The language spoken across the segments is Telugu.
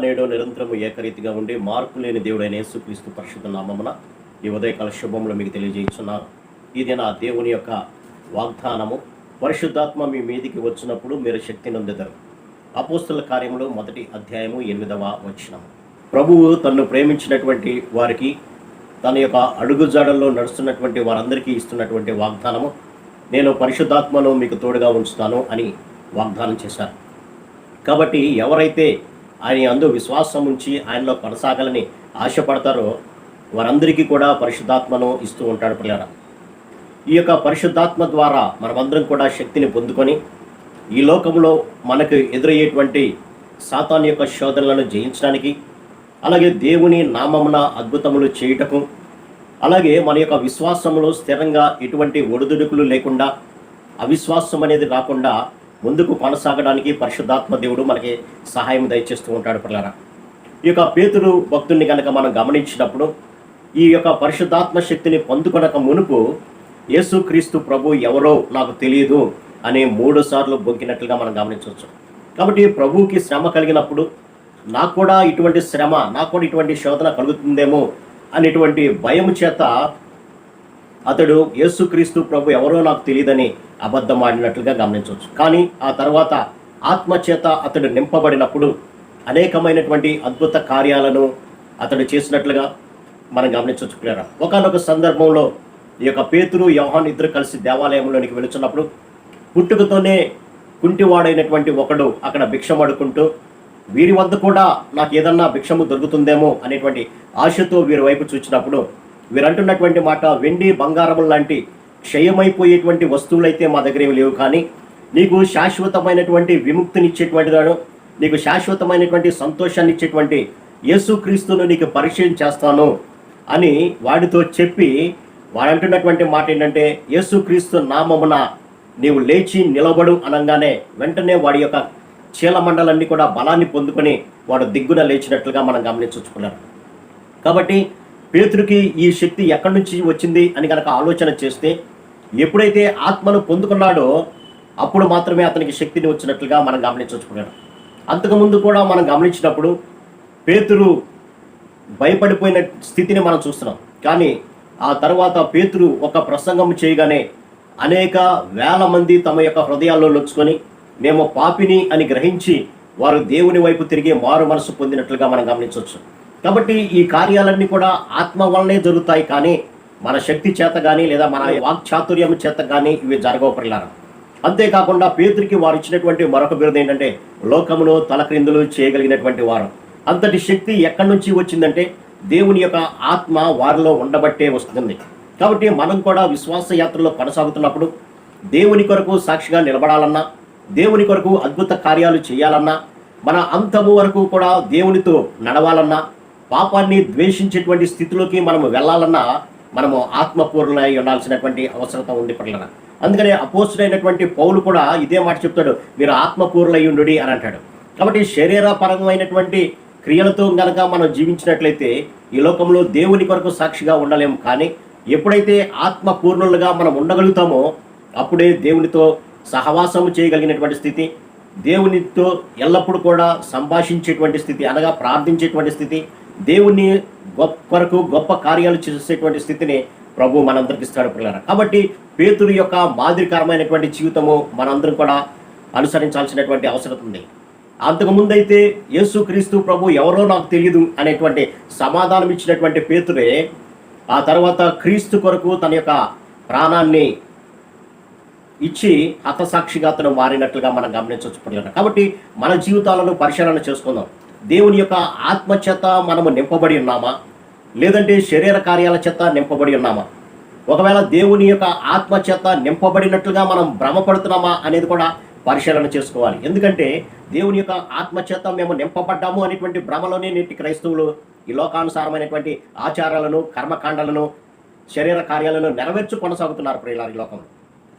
నేడు నిరంతరము ఏకరీతిగా ఉండి మార్పు లేని దేవుడైన యేసుక్రీస్తు పరిశుద్ధ నామమున ఈ ఉదయకాల శుభములు మీకు తెలియజేస్తున్నాను. ఇది నా దేవుని యొక్క వాగ్దానము. పరిశుద్ధాత్మ మీ మీదికి వచ్చినప్పుడు మీరు శక్తి నొందెదరు. అపోస్తల కార్యములు 1వ అధ్యాయము 8వ వచనం. ప్రభువు తన్ను ప్రేమించినటువంటి వారికి, తన యొక్క అడుగుజాడల్లో నడుస్తున్నటువంటి వారందరికీ ఇస్తున్నటువంటి వాగ్దానము, నేను పరిశుద్ధాత్మను మీకు తోడుగా ఉంచుతాను అని వాగ్దానం చేశారు. కాబట్టి ఎవరైతే ఆయన అందు విశ్వాసం ఉంచి ఆయనలో కొనసాగాలని ఆశపడతారో వారందరికీ కూడా పరిశుద్ధాత్మను ఇస్తూ ఉంటాడు. పిల్లరా, ఈ యొక్క పరిశుద్ధాత్మ ద్వారా మనమందరం కూడా శక్తిని పొందుకొని ఈ లోకంలో మనకు ఎదురయ్యేటువంటి సాతాను యొక్క శోధనలను జయించడానికి, అలాగే దేవుని నామమున అద్భుతములు చేయుటకు, అలాగే మన యొక్క విశ్వాసములో స్థిరంగా ఎటువంటి ఒడిదుడుకులు లేకుండా, అవిశ్వాసం అనేది రాకుండా ముందుకు కొనసాగడానికి పరిశుద్ధాత్మ దేవుడు మనకి సహాయం దయచేస్తూ ఉంటాడు. పిల్లరా, ఈ యొక్క పేతురు భక్తుడిని కనుక మనం గమనించినప్పుడు ఈ యొక్క పరిశుద్ధాత్మ శక్తిని పొందుకొనక మునుపు యేసుక్రీస్తు ప్రభు ఎవరో నాకు తెలియదు అని 3 సార్లు బొంకినట్లుగా మనం గమనించవచ్చు. కాబట్టి ప్రభువుకి శ్రమ కలిగినప్పుడు నాకు కూడా ఇటువంటి శ్రమ, నాకు కూడా ఇటువంటి శోధన కలుగుతుందేమో అనేటువంటి భయం చేత అతడు యేసుక్రీస్తు ప్రభు ఎవరో నాకు తెలియదని అబద్ధం ఆడినట్లుగా గమనించవచ్చు. కానీ ఆ తర్వాత ఆత్మచేత అతడు నింపబడినప్పుడు అనేకమైనటువంటి అద్భుత కార్యాలను అతడు చేసినట్లుగా మనం గమనించవచ్చు. పిల్లరా, ఒకానొక సందర్భంలో ఈ యొక్క పేతురు, యోహాను ఇద్దరు కలిసి దేవాలయంలోనికి వెళుతున్నప్పుడు పుట్టుకతోనే కుంటివాడైనటువంటి ఒకడు అక్కడ భిక్షం అడుకుంటూ, వీరి వద్ద కూడా నాకు ఏదన్నా భిక్షము దొరుకుతుందేమో అనేటువంటి ఆశతో వీరి వైపు చూచినప్పుడు వీరు అంటున్నటువంటి మాట, వెండి బంగారము లాంటి క్షయమైపోయేటువంటి వస్తువులైతే మా దగ్గర ఏమి లేవు, కానీ నీకు శాశ్వతమైనటువంటి విముక్తినిచ్చేటువంటి వాడు, నీకు శాశ్వతమైనటువంటి సంతోషాన్ని ఇచ్చేటువంటి యేసుక్రీస్తును నీకు పరిచయం చేస్తాను అని వాడితో చెప్పి, వాడు అంటున్నటువంటి మాట ఏంటంటే, యేసుక్రీస్తు నామమున నీవు లేచి నిలబడు అనగానే వెంటనే వాడి యొక్క చీలమండలన్నీ కూడా బలాన్ని పొందుకొని వాడు దిగ్గున లేచినట్లుగా మనం గమనించుకున్నాం. కాబట్టి పేతురుకి ఈ శక్తి ఎక్కడి నుంచి వచ్చింది అని కనుక ఆలోచన చేస్తే, ఎప్పుడైతే ఆత్మను పొందుకున్నాడో అప్పుడు మాత్రమే అతనికి శక్తిని వచ్చినట్లుగా మనం గమనించుకున్నాం. అంతకుముందు కూడా మనం గమనించినప్పుడు పేతురు భయపడిపోయిన స్థితిని మనం చూస్తున్నాం. కానీ ఆ తర్వాత పేతురు ఒక ప్రసంగం చేయగానే అనేక వేల మంది తమ యొక్క హృదయాల్లో లొచ్చుకొని మేము పాపిని అని గ్రహించి వారు దేవుని వైపు తిరిగి మారు మనసు పొందినట్లుగా మనం గమనించవచ్చు. కాబట్టి ఈ కార్యాలన్నీ కూడా ఆత్మ వల్లనే జరుగుతాయి, కానీ మన శక్తి చేత కానీ లేదా మన వాక్చాతుర్యం చేత కానీ ఇవి జరగవు. పిల్లరా, అంతేకాకుండా పేతురికి వారు ఇచ్చినటువంటి మరొక బిరుదు ఏంటంటే లోకమును తలక్రిందులు చేయగలిగినటువంటి వారు. అంతటి శక్తి ఎక్కడి నుంచి వచ్చిందంటే దేవుని యొక్క ఆత్మ వారిలో ఉండబట్టే వస్తుంది. కాబట్టి మనం కూడా విశ్వాస యాత్రలో కొనసాగుతున్నప్పుడు దేవుని కొరకు సాక్షిగా నిలబడాలన్నా, దేవుని కొరకు అద్భుత కార్యాలు చేయాలన్నా, మన అంతము వరకు కూడా దేవునితో నడవాలన్నా, పాపాన్ని ద్వేషించేటువంటి స్థితిలోకి మనము వెళ్ళాలన్నా మనము ఆత్మపూర్ణమై ఉండాల్సినటువంటి అవసరత ఉంది. పిల్లల, అందుకనే అపోస్తుడైనటువంటి పౌలు కూడా ఇదే మాట చెప్తాడు, మీరు ఆత్మపూర్ణులై ఉండు అని అంటాడు. కాబట్టి శరీరపరమైనటువంటి క్రియలతో గనక మనం జీవించినట్లయితే ఈ లోకంలో దేవుని కొరకు సాక్షిగా ఉండలేము. కానీ ఎప్పుడైతే ఆత్మపూర్ణులుగా మనం ఉండగలుగుతామో అప్పుడే దేవునితో సహవాసము చేయగలిగినటువంటి స్థితి, దేవునితో ఎల్లప్పుడూ కూడా సంభాషించేటువంటి స్థితి, అనగా ప్రార్థించేటువంటి స్థితి, దేవుని కొరకు గొప్ప కార్యాలు చేసేటువంటి స్థితిని ప్రభు మనందరికి ఇస్తాడు. పిల్లరా, కాబట్టి పేతురు యొక్క మాదిరికరమైనటువంటి జీవితము మనందరం కూడా అనుసరించాల్సినటువంటి అవసరం ఉంది. అంతకుముందైతే యేసుక్రీస్తు ప్రభు ఎవరో నాకు తెలియదు అనేటువంటి సమాధానం ఇచ్చినటువంటి పేతురే ఆ తర్వాత క్రీస్తు కొరకు తన యొక్క ప్రాణాన్ని ఇచ్చి హతసాక్షిగా అతను మారినట్లుగా మనం గమనించవచ్చు. కాబట్టి మన జీవితాలను పరిశీలన చేసుకుందాం. దేవుని యొక్క ఆత్మ చేత మనము నింపబడి ఉన్నామా, లేదంటే శరీర కార్యాల చేత నింపబడి ఉన్నామా? ఒకవేళ దేవుని యొక్క ఆత్మ చేత నింపబడినట్లుగా మనం భ్రమపడుతున్నామా అనేది కూడా పరిశీలన చేసుకోవాలి. ఎందుకంటే దేవుని యొక్క ఆత్మ చేత మేము నింపబడ్డాము అనేటువంటి భ్రమలోనే నేటి క్రైస్తవులు ఈ లోకానుసారమైనటువంటి ఆచారాలను, కర్మకాండాలను, శరీర కార్యాలను నెరవేర్చు కొనసాగుతున్నారు ప్రియులారా ఈ లోకంలో.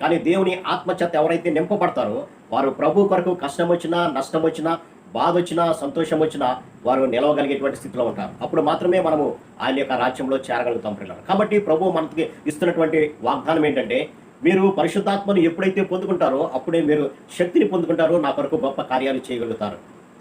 కానీ దేవుని ఆత్మ చేత ఎవరైతే నింపబడతారో వారు ప్రభు కొరకు కష్టం వచ్చినా, నష్టం వచ్చినా, బాధ వచ్చినా, సంతోషం వచ్చినా వారు నిలవగలిగేటువంటి స్థితిలో ఉంటారు. అప్పుడు మాత్రమే మనము ఆయన యొక్క రాజ్యంలో చేరగలుగుతాం పిల్లలు. కాబట్టి ప్రభు మనకి ఇస్తున్నటువంటి వాగ్దానం ఏంటంటే, మీరు పరిశుద్ధాత్మను ఎప్పుడైతే పొందుకుంటారో అప్పుడే మీరు శక్తిని పొందుకుంటారో నా కొరకు గొప్ప కార్యాలు చేయగలుగుతారు.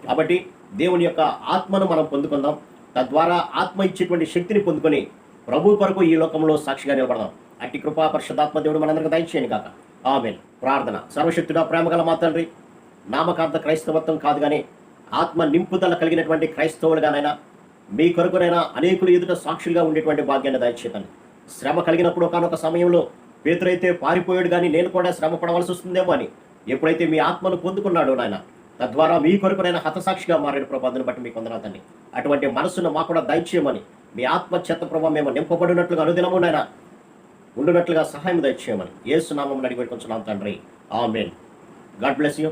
కాబట్టి దేవుని యొక్క ఆత్మను మనం పొందుకుందాం. తద్వారా ఆత్మ ఇచ్చేటువంటి శక్తిని పొందుకొని ప్రభు కొరకు ఈ లోకంలో సాక్షిగా నిలబడదాం. అట్టి కృపా పరిశుద్ధాత్మ దేవుడు మనందరికీ దయచేయను కాక. ఆమేన్. ప్రార్థన. సర్వశక్తుడా, ప్రేమగల మా తండ్రి, నామకార్థ క్రైస్తవత్వం కాదు కానీ ఆత్మ నింపుదల కలిగినటువంటి క్రైస్తవులుగానైనా మీ కొరకునైనా అనేకులు ఎదుట సాక్షులుగా ఉండేటువంటి భాగ్యాన్ని దయచేతండి. శ్రమ కలిగినప్పుడు ఒకనొక సమయంలో పేతురైతే పారిపోయాడు, కానీ నేను కూడా శ్రమ పడవలసి వస్తుందేమో అని ఎప్పుడైతే మీ ఆత్మను పొందుకున్నాడో నాయన, తద్వారా మీ కొరకునైనా హతసాక్షిగా మారాడు ప్రభావాన్ని బట్టి మీకు వందనాలండి. అటువంటి మనసును మాకు కూడా దయచేయమని, మీ ఆత్మ చేత ప్రభావం మేము నింపబడినట్లుగా అనుదినము నాయన ఉండునట్లుగా సహాయం దయచేయమని యేసు నామమున అడిగి పెట్టుకుంటున్నాం తండ్రి. ఆమేన్. God bless you.